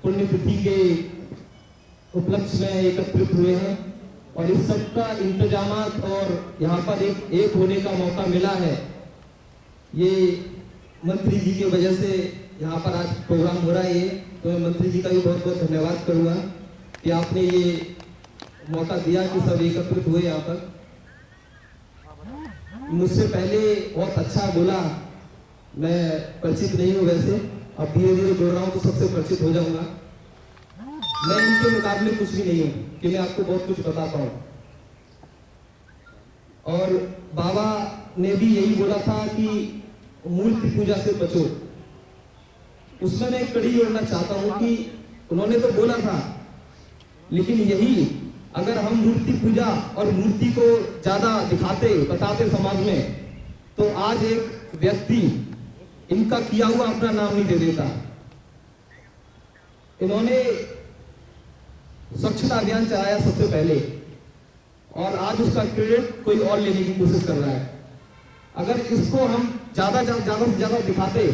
पुण्यतिथि के उपलक्ष्य में एकत्रित हुए हैं और इस सब का इंतजामात और यहाँ पर एक होने का मौका मिला है। ये मंत्री जी की वजह से यहाँ पर आज प्रोग्राम हो रहा है। तो मैं मंत्री जी का भी बहुत बहुत धन्यवाद करूँगा कि आपने ये मौका दिया कि सब एकत्रित हुए यहाँ पर। मुझसे पहले बहुत अच्छा बोला, मैं परिचित नहीं हूँ वैसे, अब धीरे धीरे बोल रहा हूँ तो सबसे परिचित हो जाऊंगा। मैं इनके मुकाबले कुछ भी नहीं हूँ कि मैं आपको बहुत कुछ बता पाऊँ। और बाबा ने भी यही बोला था कि मूर्ति पूजा से बचो। उसमें मैं एक कड़ी जोड़ना चाहता हूँ कि उन्होंने तो बोला था, लेकिन यही अगर हम मूर्ति पूजा और मूर्ति को ज्यादा दिखाते बताते समाज में, तो आज एक व्यक्ति इनका किया हुआ अपना नाम नहीं दे देता। इन्होंने स्वच्छता अभियान चलाया सबसे पहले और आज उसका क्रेडिट कोई और लेने की कोशिश कर रहा है। अगर इसको हम ज्यादा से ज्यादा दिखाते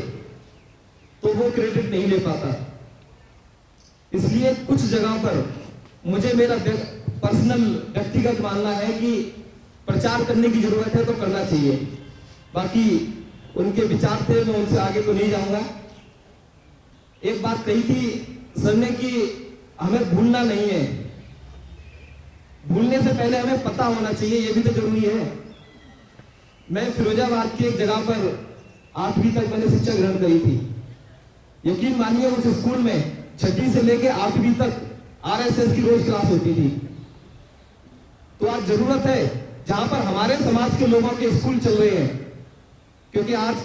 तो वो क्रेडिट नहीं ले पाता। इसलिए कुछ जगह पर मुझे मेरा पर्सनल व्यक्तिगत मानना है कि प्रचार करने की जरूरत है तो करना चाहिए। बाकी उनके विचार थे, मैं उनसे आगे तो नहीं जाऊंगा। एक बात कही थी सर ने कि हमें भूलना नहीं है, भूलने से पहले हमें पता होना चाहिए, ये भी तो जरूरी है। मैं फिरोजाबाद की एक जगह पर 8वीं तक मैंने शिक्षा ग्रहण करी थी। यकीन मानिए उस स्कूल में 6ठी से लेके 8वीं तक RSS की रोज क्लास होती थी। तो आज जरूरत है जहां पर हमारे समाज के लोगों के स्कूल चल रहे हैं, क्योंकि आज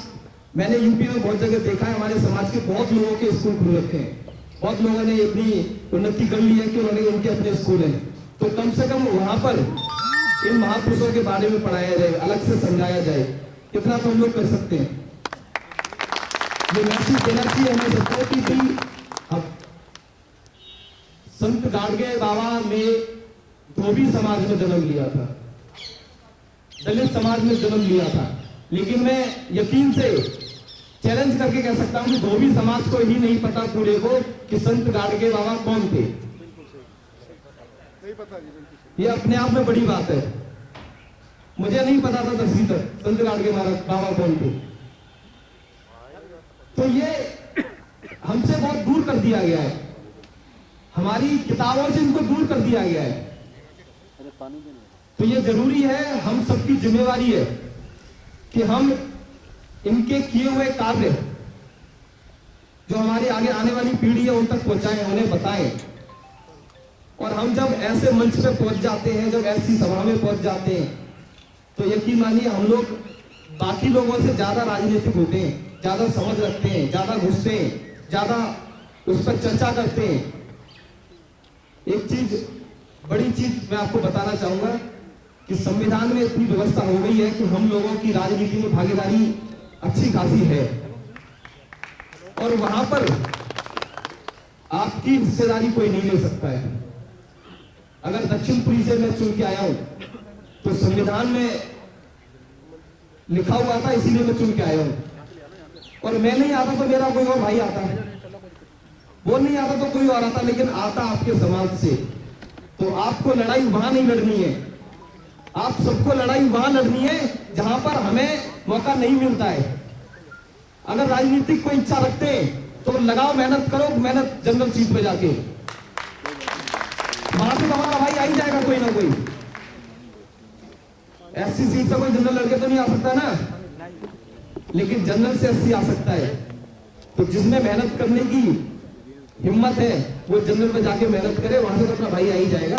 मैंने यूपी में बहुत जगह देखा है हमारे समाज के बहुत लोगों के स्कूल खुल रखे हैं। बहुत लोगों ने अपनी उन्नति कर ली है कि उन्होंने उनके अपने स्कूल हैं। तो कम से कम वहां पर इन महापुरुषों के बारे में पढ़ाया जाए, अलग से समझाया जाए। कितना तो हम लोग कर सकते हैं। ये मैसेज देना चाहिए हमें सबको कि अब संत गाडगे बाबा ने धोबी समाज में जन्म लिया था, दलित समाज में जन्म लिया था, लेकिन मैं यकीन से चैलेंज करके कह सकता हूं कि धोबी समाज को ही नहीं पता पूरे को कि संत गाडगे बाबा कौन थे। ये अपने आप में बड़ी बात है। मुझे नहीं पता था 10वीं तक संत गाडगे बाबा कौन थे। तो ये हमसे बहुत दूर कर दिया गया है, हमारी किताबों से इनको दूर कर दिया गया है। तो ये जरूरी है, हम सबकी जिम्मेवारी है कि हम इनके किए हुए कार्य जो हमारी आगे आने वाली पीढ़ी है उन तक पहुंचाएं, उन्हें बताएं। और हम जब ऐसे मंच पे पहुंच जाते हैं, जब ऐसी सभा में पहुंच जाते हैं, तो यकीन मानिए हम लोग बाकी लोगों से ज्यादा राजनीतिक होते हैं, ज्यादा समझ रखते हैं, ज्यादा घुसते हैं, ज्यादा उस पर चर्चा करते हैं। एक चीज, बड़ी चीज मैं आपको बताना चाहूंगा कि संविधान में इतनी व्यवस्था हो गई है कि हम लोगों की राजनीति में भागीदारी अच्छी खासी है और वहां पर आपकी हिस्सेदारी कोई नहीं ले सकता है। अगर दक्षिणपुरी से मैं चुन के आया हूं तो संविधान में लिखा हुआ था, इसीलिए मैं चुन के आया हूं। और मैं नहीं आता तो मेरा कोई और भाई आता, वो नहीं आता तो कोई और आता, लेकिन आता आपके समाज से। तो आपको लड़ाई वहां नहीं लड़नी है, आप सबको लड़ाई वहां लड़नी है जहां पर हमें मौका नहीं मिलता है। अगर राजनीतिक कोई इच्छा रखते हैं तो लगाओ, मेहनत करो, मेहनत जनरल सीट पे जाके, वहां से हमारा भाई आ ही जाएगा कोई ना कोई। SC सीट से कोई जनरल लड़के तो नहीं आ सकता ना, लेकिन जनरल से SC आ सकता है। तो जिसमें मेहनत करने की हिम्मत है वो जनरल में जाके मेहनत करे, वहां से तो अपना भाई आ ही जाएगा।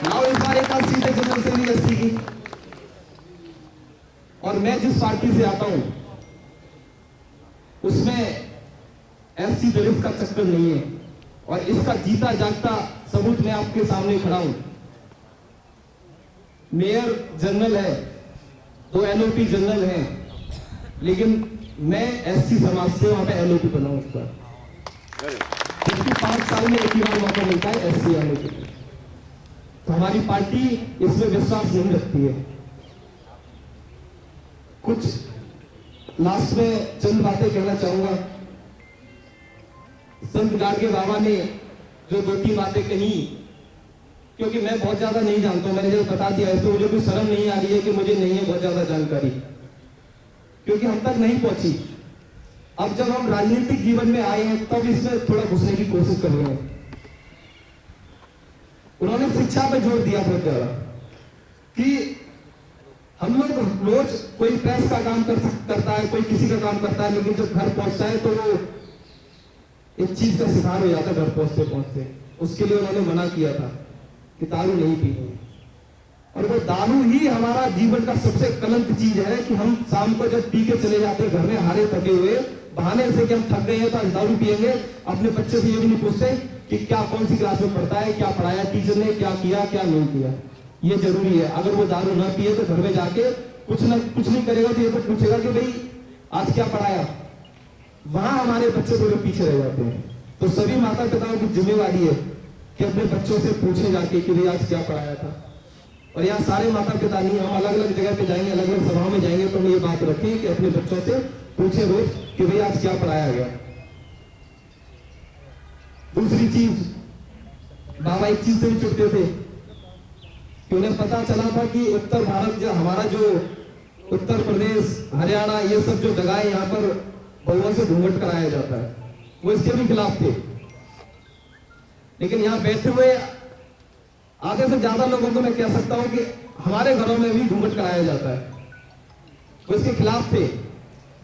लाओ इस बार एक आध सीट है जनरल से भी SC की। और मैं जिस पार्टी से आता हूं उसमें SC दलित का चक्कर नहीं है, और इसका जीता जागता सबूत मैं आपके सामने खड़ा हूं। मेयर जनरल है, 2 LOP जनरल हैं, लेकिन मैं SC समाज से वहां पे LOP बना हूं। उस पर 5 साल में एक ही बार मौका मिलता है SC LOP। तो हमारी पार्टी इसमें विश्वास नहीं रखती है। कुछ लास्ट में चंद बातें कहना चाहूंगा। संत गाडगे बाबा ने जो 2-3 बातें कही, क्योंकि मैं बहुत ज्यादा नहीं जानता हूं, मैंने जब बता दिया है तो मुझे कोई शर्म नहीं आ रही है कि मुझे नहीं है बहुत ज्यादा जानकारी, क्योंकि हम तक नहीं पहुंची। अब जब हम राजनीतिक जीवन में आए हैं तब इसमें थोड़ा घुसने की कोशिश कर रहे हैं। उन्होंने शिक्षा पर जोर दिया बहुत ज्यादा कि हम लोग रोज कोई प्रेस का काम करता है, कोई किसी का काम करता है, लेकिन जब घर पहुंचता है तो वो एक चीज का शिकार हो जाता है घर पहुंचते पहुंचते। उसके लिए उन्होंने मना किया था कि दारू नहीं पीनी, और वो दारू ही हमारा जीवन का सबसे कलंक चीज है कि हम शाम को जब पी के चले जाते हैं घर में हारे थके हुए, बहाने से कि हम थक गए हैं तो आज दारू पिएंगे, अपने बच्चे से ये भी नहीं पूछते कि क्या कौन सी क्लास में पढ़ता है, क्या पढ़ाया टीचर ने, क्या किया क्या नहीं किया। ये जरूरी है। अगर वो दारू ना पिए तो घर में जाके कुछ नहीं करेगा तो ये तो पूछेगा कि भाई आज क्या पढ़ाया। वहां हमारे बच्चे थोड़े पीछे रह जाते हैं। तो सभी माता पिताओं की जिम्मेवारी है कि अपने बच्चों से पूछे जाके कि भाई आज क्या पढ़ाया था। और यहाँ सारे माता पिता नहीं, हम अलग अलग जगह पे जाएंगे, अलग अलग सभाओं में जाएंगे तो हम ये बात रखें कि अपने बच्चों से पूछे रोज कि भाई आज क्या पढ़ाया गया। दूसरी चीज, बाबा एक चीज से भी चुपते थे कि उन्हें पता चला था कि उत्तर भारत जो हमारा जो उत्तर प्रदेश, हरियाणा, ये सब जो जगह है यहाँ पर बहुओं से घूंघट कराया जाता है, वो इसके भी खिलाफ थे। लेकिन यहाँ बैठे हुए आधे से ज्यादा लोगों को मैं कह सकता हूं कि हमारे घरों में भी घूंघट कराया जाता है, वो इसके खिलाफ थे।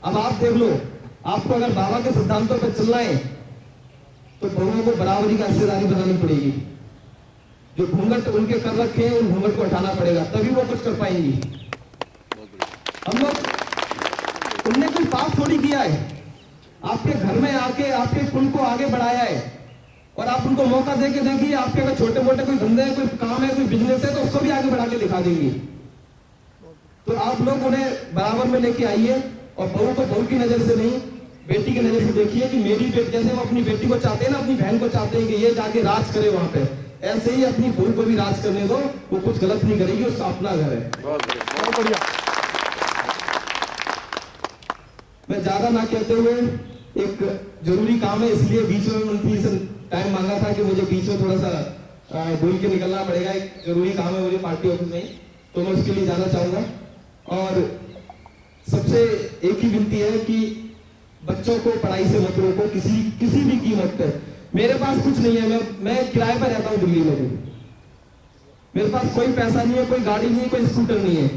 अब आप देख लो, आपको अगर बाबा के सिद्धांतों पर चलना है तो बहुओं को बराबरी का हिस्सेदारी बनानी पड़ेगी। जो घूंघट उनके कर रखे हैं उन घूंघट को हटाना पड़ेगा, तभी वो कुछ कर पाएंगी। हम लोग, उनने कोई पाप थोड़ी किया है, आपके घर में आके आपके कुल को आगे बढ़ाया है, और आप उनको मौका देके देखिए, आपके अगर छोटे मोटे कोई धंधे है, कोई काम है, कोई बिजनेस है तो उसको भी आगे बढ़ा के दिखा देंगे। तो आप लोग उन्हें बराबर में लेके आइए, और बहू को बहू की नजर से नहीं, बेटी की नजर से देखिए कि मेरी बेटी, जैसे वो अपनी बेटी को चाहते हैं ना, अपनी बहन को चाहते हैं कि ये जाके राज करे वहां पे, ऐसे ही अपनी बहू को भी राज करने दो। वो कुछ गलत नहीं करेगी, उसका अपना घर है। बहुत बढ़िया। मैं ज्यादा ना कहते हुए, एक जरूरी काम है इसलिए बीच में मंत्री से टाइम मांगा था कि मुझे बीच में थोड़ा सा बोल के निकलना पड़ेगा, एक जरूरी काम है मुझे पार्टी ऑफिस में, तो मैं उसके लिए जाना चाहूंगा। और सबसे एक ही विनती है कि बच्चों को पढ़ाई से मत रोको किसी भी कीमत पर। मेरे पास कुछ नहीं है, मैं किराए पर रहता हूँ दिल्ली में भी, मेरे पास कोई पैसा नहीं है, कोई गाड़ी नहीं है, कोई स्कूटर नहीं है,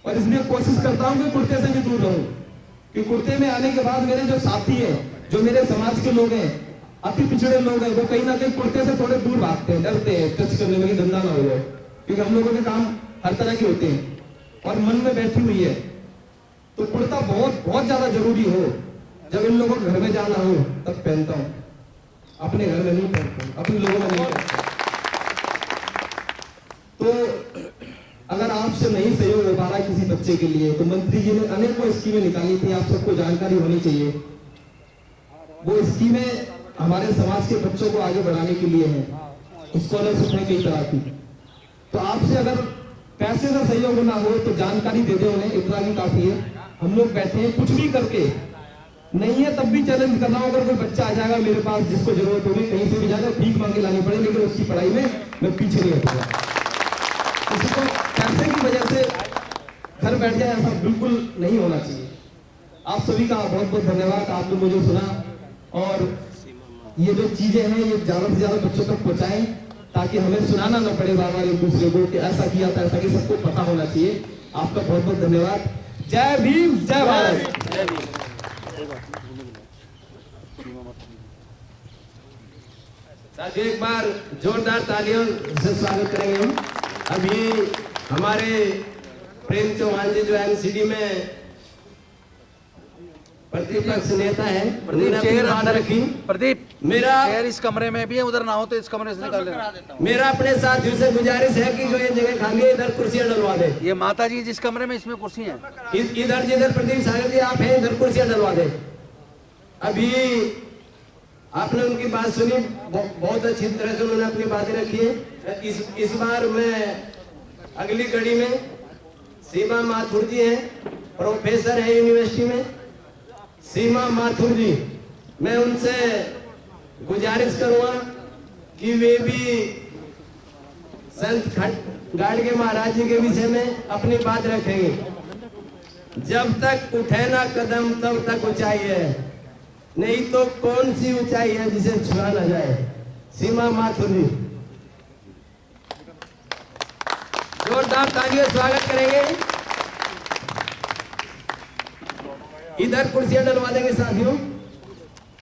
और इसलिए कोशिश करता हूँ कि कुर्ते से भी दूर रहूं। कि कुर्ते में आने के बाद मेरे जो साथी हैं, जो मेरे समाज के लोग हैं, अति पिछड़े लोग हैं, वो कहीं ना कहीं कुर्ते से थोड़े दूर भागते हैं, डरते हैं टच करने में, धंधा ना हो जाए, क्योंकि हम लोगों के काम हर तरह के होते हैं और मन में बैठी हुई है। तो कुर्ता बहुत बहुत ज्यादा जरूरी हो, जब इन लोगों के घर में जाना हो तब पहनता हूं, अपने घर में नहीं पहनता हूं, अपने लोगों में नहीं पहनता। तो अगर आपसे नहीं सहयोग हो पा रहा किसी बच्चे के लिए, तो मंत्री जी ने अनेकों स्कीमें निकाली थी, आप सबको जानकारी होनी चाहिए। वो स्कीमें हमारे समाज के बच्चों को आगे बढ़ाने के लिए है, स्कॉलरशिप है कई तरह की। तो आपसे अगर पैसे का सहयोग ना हो तो जानकारी दे दे उन्हें, इतना भी काफी है। हम लोग बैठे हैं, कुछ भी करके नहीं है तब भी चैलेंज कर रहा हूं। अगर कोई बच्चा आ जाएगा मेरे पास जिसको जरूरत होगी, कहीं से भी जाएगा, भीख मांगे लानी पड़े, लेकिन उसकी पढ़ाई में मैं पीछे नहीं हटूंगा। किसी को पैसे की वजह से घर बैठ जाए, ऐसा बिल्कुल नहीं होना चाहिए। आप सभी का बहुत बहुत धन्यवाद, आपने मुझे सुना, और ये जो चीजें हैं ये ज्यादा से ज्यादा बच्चों तक पहुंचाएं, ताकि हमें सुनाना न पड़े बार बार एक दूसरे को कि ऐसा किया था, ऐसा कि सबको पता होना चाहिए। आपका बहुत बहुत धन्यवाद। जय भीम, जय भारत। साथियों, एक बार जोरदार तालियों से स्वागत करेंगे हम। अभी हमारे प्रेम चौहान जी जो एमसीडी में प्रतिपक्ष नेता है, चेयर अंदर रखी। प्रदीप, मेरा चेयर इस कमरे में भी है, उधर ना हो तो इस कमरे से निकाल लेना। मेरा अपने साथियों से गुजारिश है कि जो ये जगह खाली है इधर कुर्सियां डलवा दे। ये माता जी जिस कमरे में, इसमें कुर्सी है, इधर जिधर प्रदीप सागर जी आप हैं, इधर कुर्सियां डलवा दे। अभी आपने उनकी बात सुनी, बहुत अच्छी तरह से उन्होंने अपनी बातें रखी है। इस बार मैं अगली कड़ी में सीमा माथुर जी हैं, प्रोफेसर है यूनिवर्सिटी में, सीमा माथुर जी, मैं उनसे गुजारिश करूंगा कि वे भी संत गाड़गे महाराज जी के विषय में अपनी बात रखेंगे। जब तक उठे ना कदम तब तक ऊंचाई है, नहीं तो कौन सी ऊंचाई है जिसे छुआ ना जाए। सीमा माथुरी, जोरदार तालियों स्वागत करेंगे। इधर कुर्सियां डलवा देंगे साथियों।